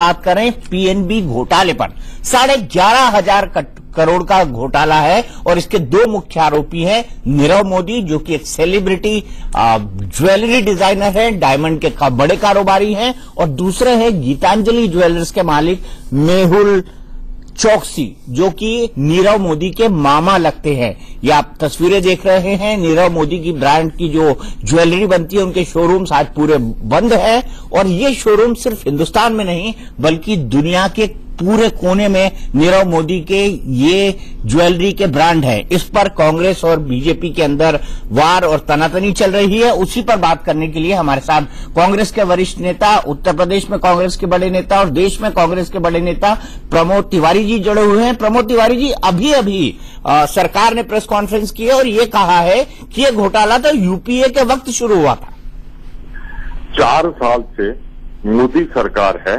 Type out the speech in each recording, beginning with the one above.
बात करें पीएनबी घोटाले पर, 11,500 करोड़ का घोटाला है और इसके दो मुख्य आरोपी हैं नीरव मोदी, जो कि एक सेलिब्रिटी ज्वेलरी डिजाइनर है, डायमंड के बड़े कारोबारी हैं, और दूसरे हैं गीतांजलि ज्वेलर्स के मालिक मेहुल चौकसी, जो कि नीरव मोदी के मामा लगते हैं। ये आप तस्वीरें देख रहे हैं, नीरव मोदी की ब्रांड की जो ज्वेलरी बनती है उनके शोरूम्स आज पूरे बंद है, और ये शोरूम सिर्फ हिंदुस्तान में नहीं बल्कि दुनिया के पूरे कोने में नीरव मोदी के ये ज्वेलरी के ब्रांड है। इस पर कांग्रेस और बीजेपी के अंदर वार और तनातनी चल रही है। उसी पर बात करने के लिए हमारे साथ कांग्रेस के वरिष्ठ नेता, उत्तर प्रदेश में कांग्रेस के बड़े नेता और देश में कांग्रेस के बड़े नेता प्रमोद तिवारी जी जुड़े हुए हैं। प्रमोद तिवारी जी, अभी सरकार ने प्रेस कॉन्फ्रेंस की है और ये कहा है कि ये घोटाला तो यूपीए के वक्त शुरू हुआ था। 4 साल से मोदी सरकार है,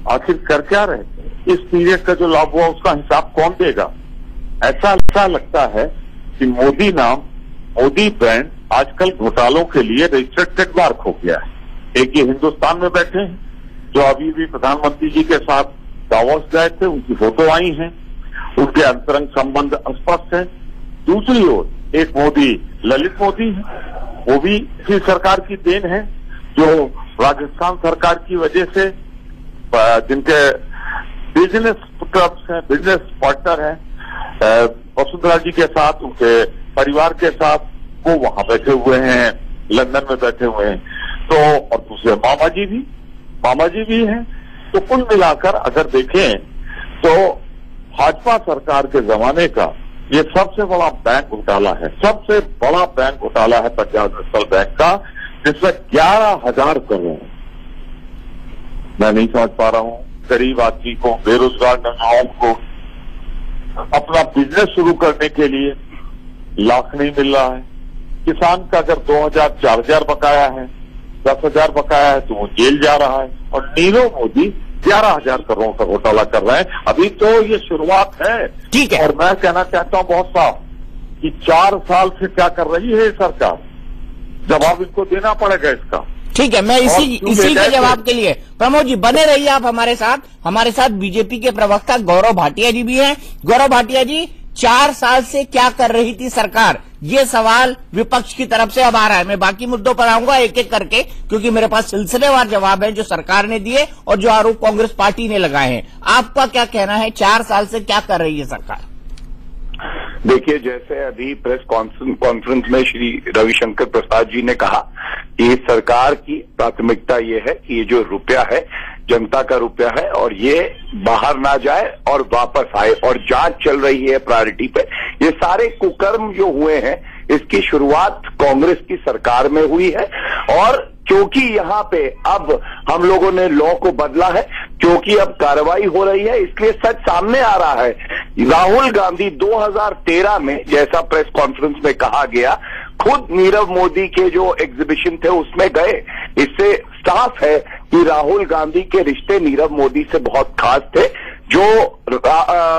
आखिर कर क्या रहे थे? इस पीरियड का जो लाभ हुआ उसका हिसाब कौन देगा? ऐसा लगता है कि मोदी नाम, मोदी ब्रांड आजकल घोटालों के लिए रजिस्टर्ड ट्रेडमार्क हो गया है। एक ये हिंदुस्तान में बैठे हैं जो अभी भी प्रधानमंत्री जी के साथ दावोस गए थे, उनकी फोटो आई है, उनके अंतरंग संबंध स्पष्ट है। दूसरी ओर एक मोदी, ललित मोदी है, वो भी इसी सरकार की देन है, जो राजस्थान सरकार की वजह से जिनके बिजनेस क्लब्स हैं, बिजनेस पार्टनर हैं वसुंधरा जी के साथ, उनके परिवार के साथ, वो वहां बैठे हुए हैं, लंदन में बैठे हुए हैं। तो और दूसरे मामा जी भी हैं। तो कुल मिलाकर अगर देखें तो भाजपा सरकार के जमाने का ये सबसे बड़ा बैंक घोटाला है, सबसे बड़ा बैंक घोटाला है पंजाब नेशनल बैंक का, जिसमें 11,000 करोड़। मैं नहीं समझ पा रहा हूं, गरीब आदमी को, बेरोजगार नौजवानों को अपना बिजनेस शुरू करने के लिए लाख नहीं मिल रहा है। किसान का अगर 2,000, 4,000 बकाया है, 10,000 बकाया है तो वो जेल जा रहा है, और नीरव मोदी 11,000 करोड़ का घोटाला कर रहे हैं। अभी तो ये शुरुआत है। ठीक है। और मैं कहना चाहता हूं बहुत साफ कि 4 साल से क्या कर रही है सरकार, जवाब इनको देना पड़ेगा इसका। ठीक है, मैं इसी के जवाब के लिए प्रमोद जी बने रहिए आप हमारे साथ बीजेपी के प्रवक्ता गौरव भाटिया जी भी हैं। गौरव भाटिया जी, 4 साल से क्या कर रही थी सरकार, ये सवाल विपक्ष की तरफ से अब आ रहा है। मैं बाकी मुद्दों पर आऊंगा एक एक करके, क्योंकि मेरे पास सिलसिलेवार जवाब है जो सरकार ने दिए और जो आरोप कांग्रेस पार्टी ने लगाए हैं। आपका क्या कहना है, 4 साल से क्या कर रही है सरकार? देखिए, जैसे अभी प्रेस कॉन्फ्रेंस में श्री रविशंकर प्रसाद जी ने कहा कि सरकार की प्राथमिकता ये है कि ये जो रुपया है जनता का रुपया है और ये बाहर ना जाए और वापस आए, और जांच चल रही है प्रायोरिटी पे। ये सारे कुकर्म जो हुए हैं इसकी शुरुआत कांग्रेस की सरकार में हुई है, और क्योंकि यहाँ पे अब हम लोगों ने लॉ को बदला है, क्योंकि अब कार्रवाई हो रही है, इसलिए सच सामने आ रहा है। राहुल गांधी 2013 में, जैसा प्रेस कॉन्फ्रेंस में कहा गया, खुद नीरव मोदी के जो एग्जीबिशन थे उसमें गए। इससे साफ है कि राहुल गांधी के रिश्ते नीरव मोदी से बहुत खास थे। जो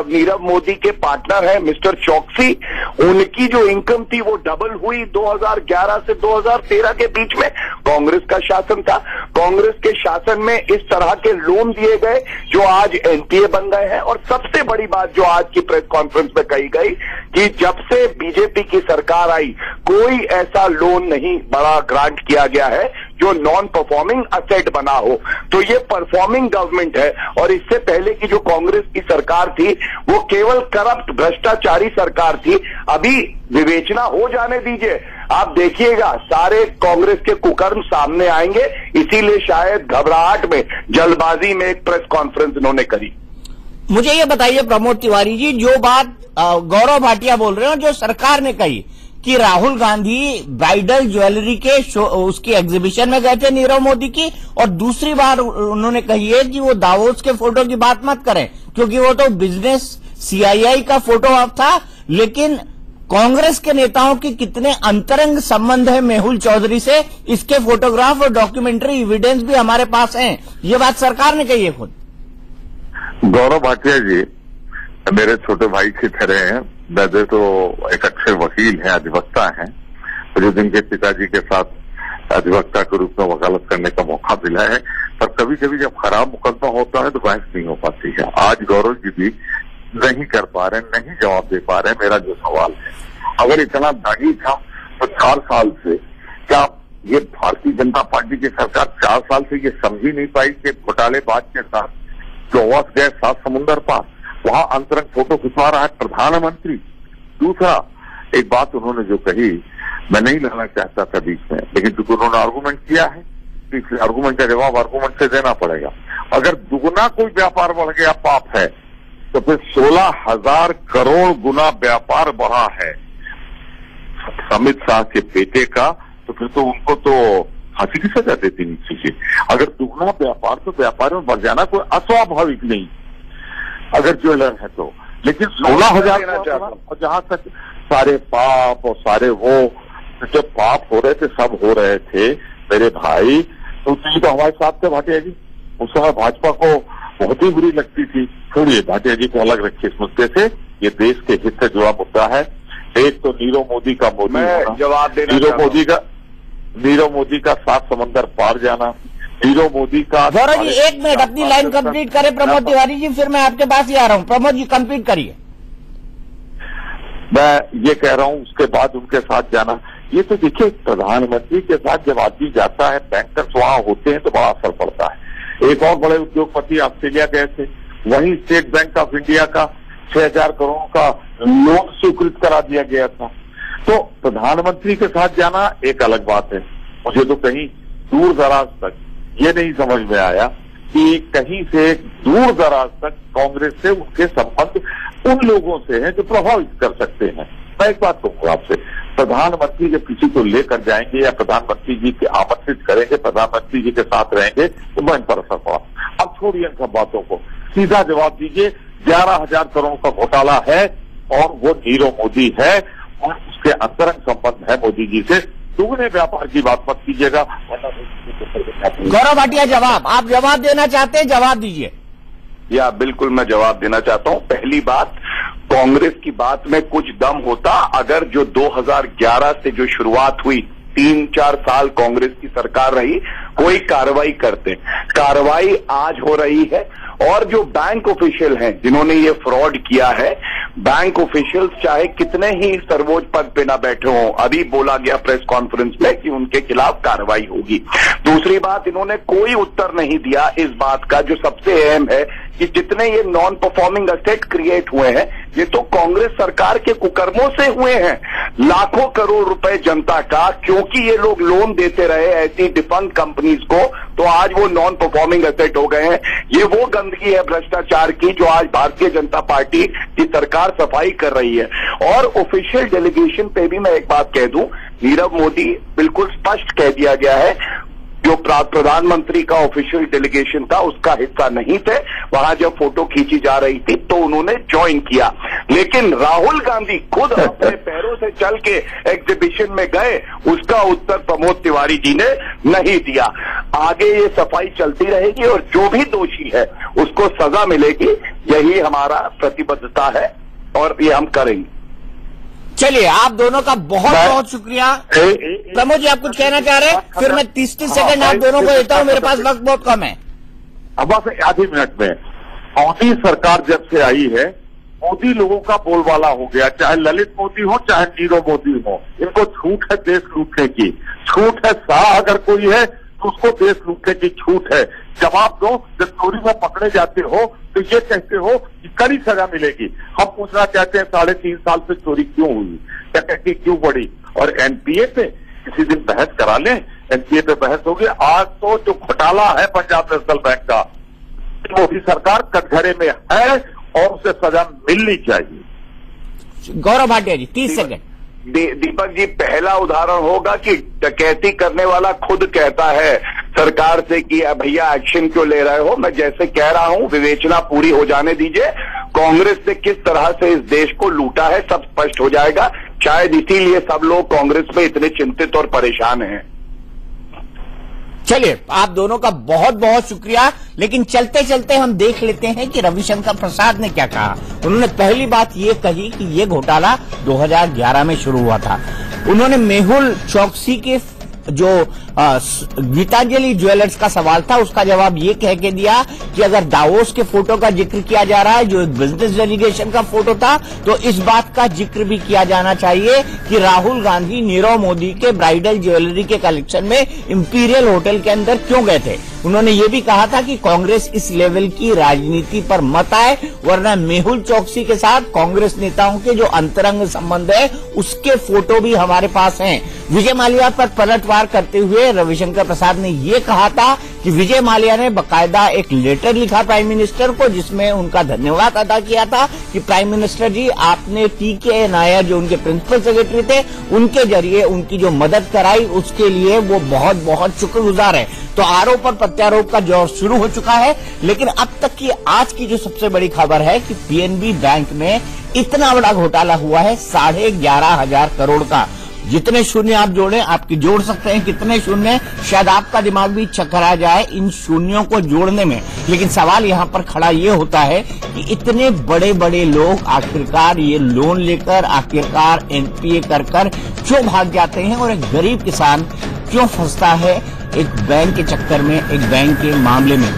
नीरव मोदी के पार्टनर है मिस्टर चौकसी, उनकी जो इनकम थी वो डबल हुई 2011 से 2013 के बीच में। कांग्रेस का शासन था, कांग्रेस के शासन में इस तरह के लोन दिए गए जो आज एनपीए बन गए हैं। और सबसे बड़ी बात जो आज की प्रेस कॉन्फ्रेंस में कही गई कि जब से बीजेपी की सरकार आई कोई ऐसा लोन नहीं बड़ा ग्रांट किया गया है जो नॉन परफॉर्मिंग असेट बना हो। तो ये परफॉर्मिंग गवर्नमेंट है, और इससे पहले की जो कांग्रेस की सरकार थी वो केवल करप्ट भ्रष्टाचारी सरकार थी। अभी विवेचना हो जाने दीजिए, आप देखिएगा सारे कांग्रेस के कुकर्म सामने आएंगे। इसीलिए शायद घबराहट में, जल्दबाजी में एक प्रेस कॉन्फ्रेंस इन्होंने करी। मुझे ये बताइए प्रमोद तिवारी जी, जो बात गौरव भाटिया बोल रहे हो, जो सरकार ने कही कि राहुल गांधी ब्राइडल ज्वेलरी के उसकी एग्जीबिशन में गए थे नीरव मोदी की, और दूसरी बार उन्होंने कही है कि वो दावोस के फोटो की बात मत करें क्योंकि वो तो बिजनेस सीआईआई का फोटो आप था। लेकिन कांग्रेस के नेताओं के कितने अंतरंग संबंध है मेहुल चौधरी से, इसके फोटोग्राफ और डॉक्यूमेंट्री एविडेंस भी हमारे पास हैं। ये बात सरकार ने कही है खुद। गौरव भाटिया जी मेरे छोटे भाई की तरह हैं। वैसे तो एक अच्छे वकील हैं, अधिवक्ता हैं, जो जिनके पिताजी के साथ अधिवक्ता के रूप में वकालत करने का मौका मिला है, पर कभी कभी जब खराब मुकदमा होता है तो बहस नहीं हो पाती है। आज गौरव जी भी नहीं कर पा रहे, नहीं जवाब दे पा रहे। मेरा जो सवाल है, अगर इतना दागी था तो 4 साल से क्या ये भारतीय जनता पार्टी की सरकार 4 साल से ये समझ ही नहीं पाई कि घोटालेबाज के साथ गोवास गए 7 समुंदर पार, वहां अंतरंग फोटो खिंचवा रहा है प्रधानमंत्री। दूसरा, एक बात उन्होंने जो कही, मैं नहीं लाना चाहता था बीच में, लेकिन क्योंकि उन्होंने आर्गूमेंट किया है तो इसलिए आर्गूमेंट का जवाब आर्गूमेंट से देना पड़ेगा। अगर दुगुना कोई व्यापार बढ़ गया पाप है, तो फिर 16,000 करोड़ गुना व्यापार बढ़ा है अमित शाह के बेटे का, तो फिर तो उनको तो फांसी की सजा देती नहीं चाहिए। अगर दुगुना व्यापार, तो व्यापार में बढ़ जाना कोई अस्वाभाविक नहीं, अगर ज्वेलर है तो। लेकिन 16,000, और जहां तक सारे पाप और सारे वो जब पाप हो रहे थे, सब हो रहे थे मेरे भाई, तो हमारे साथ थे भाटिया जी। उस समय भाजपा को बहुत ही बुरी लगती थी। छोड़िए, भाटिया जी को अलग रखिए इस मुद्दे से, ये देश के हित से जुड़ा मुद्दा है। एक तो नीरव मोदी का जवाब देना, नीरव मोदी का 7 समंदर पार जाना, नीरव मोदी का। गौरव जी 1 मिनट अपनी लाइन कंप्लीट करें प्रमोद तिवारी जी, फिर मैं आपके पास ही आ रहा हूं। प्रमोद जी कंप्लीट करिए। मैं ये कह रहा हूं उसके बाद उनके साथ जाना, ये तो देखिए प्रधानमंत्री के साथ जब आदमी जाता है, बैंकर्स वहां होते हैं तो बड़ा असर पड़ता है। एक और बड़े उद्योगपति ऑस्ट्रेलिया गए थे, वहीं स्टेट बैंक ऑफ इंडिया का 6,000 करोड़ का लोन स्वीकृत करा दिया गया था। तो प्रधानमंत्री के साथ जाना एक अलग बात है। मुझे तो कहीं दूर दराज तक ये नहीं समझ में आया कि कहीं से दूर दराज तक कांग्रेस से उनके संबंध उन लोगों से हैं जो प्रभावित कर सकते हैं। मैं एक बात कहूंगा आपसे, प्रधानमंत्री जब किसी को लेकर जाएंगे या प्रधानमंत्री जी के आमंत्रित करेंगे, प्रधानमंत्री जी के साथ रहेंगे, तो मैं इन पर असर पड़ा। अब छोड़िए इन सब बातों को, सीधा जवाब दीजिए। 11,000 करोड़ का घोटाला है और वो नीरव मोदी है और उसके अंतरंग संबंध है मोदी जी से। दुगने व्यापार की बात मत कीजिएगा। गौरव भाटिया जवाब, आप जवाब देना चाहते हैं, जवाब दीजिए। या बिल्कुल मैं जवाब देना चाहता हूं। पहली बात, कांग्रेस की बात में कुछ दम होता अगर जो 2011 से जो शुरुआत हुई, 3-4 साल कांग्रेस की सरकार रही, कोई कार्रवाई करते। कार्रवाई आज हो रही है और जो बैंक ऑफिशियल हैं जिन्होंने ये फ्रॉड किया है, बैंक ऑफिशियल्स चाहे कितने ही सर्वोच्च पद पे ना बैठे हों, अभी बोला गया प्रेस कॉन्फ्रेंस में कि उनके खिलाफ कार्रवाई होगी। दूसरी बात, इन्होंने कोई उत्तर नहीं दिया इस बात का जो सबसे अहम है कि जितने ये नॉन परफॉर्मिंग एसेट क्रिएट हुए हैं, ये तो कांग्रेस सरकार के कुकर्मों से हुए हैं। लाखों करोड़ रुपए जनता का, क्योंकि ये लोग लोन देते रहे ऐसी डिफंक्ट कंपनीज को, तो आज वो नॉन परफॉर्मिंग एसेट हो गए हैं। ये वो गंदगी है भ्रष्टाचार की जो आज भारतीय जनता पार्टी की सरकार सफाई कर रही है। और ऑफिशियल डेलीगेशन पे भी मैं एक बात कह दूं, नीरव मोदी बिल्कुल स्पष्ट कह दिया गया है, जो प्रधानमंत्री का ऑफिशियल डेलीगेशन था उसका हिस्सा नहीं थे। वहां जब फोटो खींची जा रही थी तो उन्होंने ज्वाइन किया, लेकिन राहुल गांधी खुद अपने पैरों से चल के एग्जीबिशन में गए, उसका उत्तर प्रमोद तिवारी जी ने नहीं दिया। आगे ये सफाई चलती रहेगी और जो भी दोषी है उसको सजा मिलेगी, यही हमारा प्रतिबद्धता है और ये हम करेंगे। चलिए, आप दोनों का बहुत बहुत शुक्रिया। प्रमोद जी आप कुछ कहना चाह रहे हैं? फिर मैं 30 सेकंड आप दोनों को देता हूं, मेरे पास वक्त बहुत कम है। अब बस आधे मिनट में, मोदी सरकार जब से आई है, मोदी लोगों का बोलबाला हो गया, चाहे ललित मोदी हो चाहे नीरव मोदी हो। इनको छूट है देश लूटने की, छूट है। शाह अगर कोई है तो उसको देश लूटने की छूट है। जवाब दो, जब चोरी में पकड़े जाते हो तो ये कहते हो कि कड़ी सजा मिलेगी। हम पूछना चाहते हैं 3.5 साल से चोरी क्यों हुई, डकैती क्यों बढ़ी? और एनपीए पे किसी दिन बहस करा लें, एनपीए पे बहस होगी। आज तो जो घोटाला है पंजाब नेशनल बैंक का, मोदी सरकार कटघरे में है और उसे सजा मिलनी चाहिए। गौरव भाटिया जी 30 सेकंड। दीपक जी, पहला उदाहरण होगा कि डकैती करने वाला खुद कहता है सरकार से कि भैया एक्शन क्यों ले रहे हो। मैं जैसे कह रहा हूं, विवेचना पूरी हो जाने दीजिए। कांग्रेस ने किस तरह से इस देश को लूटा है सब स्पष्ट हो जाएगा। शायद इसीलिए सब लोग कांग्रेस में इतने चिंतित और परेशान हैं। चलिए, आप दोनों का बहुत बहुत शुक्रिया। लेकिन चलते चलते हम देख लेते हैं कि रविशंकर प्रसाद ने क्या कहा। उन्होंने पहली बात ये कही कि ये घोटाला 2011 में शुरू हुआ था। उन्होंने मेहुल चोकसी के जो गीतांजलि ज्वेलर्स का सवाल था, उसका जवाब ये कह के दिया कि अगर दावोस के फोटो का जिक्र किया जा रहा है, जो एक बिजनेस डेलीगेशन का फोटो था, तो इस बात का जिक्र भी किया जाना चाहिए कि राहुल गांधी नीरव मोदी के ब्राइडल ज्वेलरी के कलेक्शन में इंपीरियल होटल के अंदर क्यों गए थे। उन्होंने ये भी कहा था कि कांग्रेस इस लेवल की राजनीति पर मत आए, वरना मेहुल चौकसी के साथ कांग्रेस नेताओं के जो अंतरंग संबंध है उसके फोटो भी हमारे पास हैं। विजय माल्या पर पलटवार करते हुए रविशंकर प्रसाद ने ये कहा था कि विजय माल्या ने बकायदा एक लेटर लिखा प्राइम मिनिस्टर को, जिसमें उनका धन्यवाद अदा किया था कि प्राइम मिनिस्टर जी, आपने टी.के. नायर जो उनके प्रिंसिपल सेक्रेटरी थे, उनके जरिए उनकी जो मदद कराई उसके लिए वो बहुत बहुत शुक्रगुजार है। तो आरोप और प्रत्यारोप का दौर शुरू हो चुका है, लेकिन अब तक की आज की जो सबसे बड़ी खबर है कि पीएनबी बैंक में इतना बड़ा घोटाला हुआ है 11,500 करोड़ का। जितने शून्य आप जोड़ें, आपकी जोड़ सकते हैं कितने शून्य, शायद आपका दिमाग भी चकरा जाए इन शून्यों को जोड़ने में। लेकिन सवाल यहाँ पर खड़ा ये होता है कि इतने बड़े बड़े लोग आखिरकार ये लोन लेकर, आखिरकार एनपीए कर क्यों भाग जाते हैं, और एक गरीब किसान क्यों फंसता है एक बैंक के चक्कर में, एक बैंक के मामले में।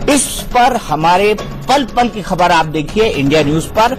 इस पर हमारे पल पल की खबर आप देखिए इंडिया न्यूज पर।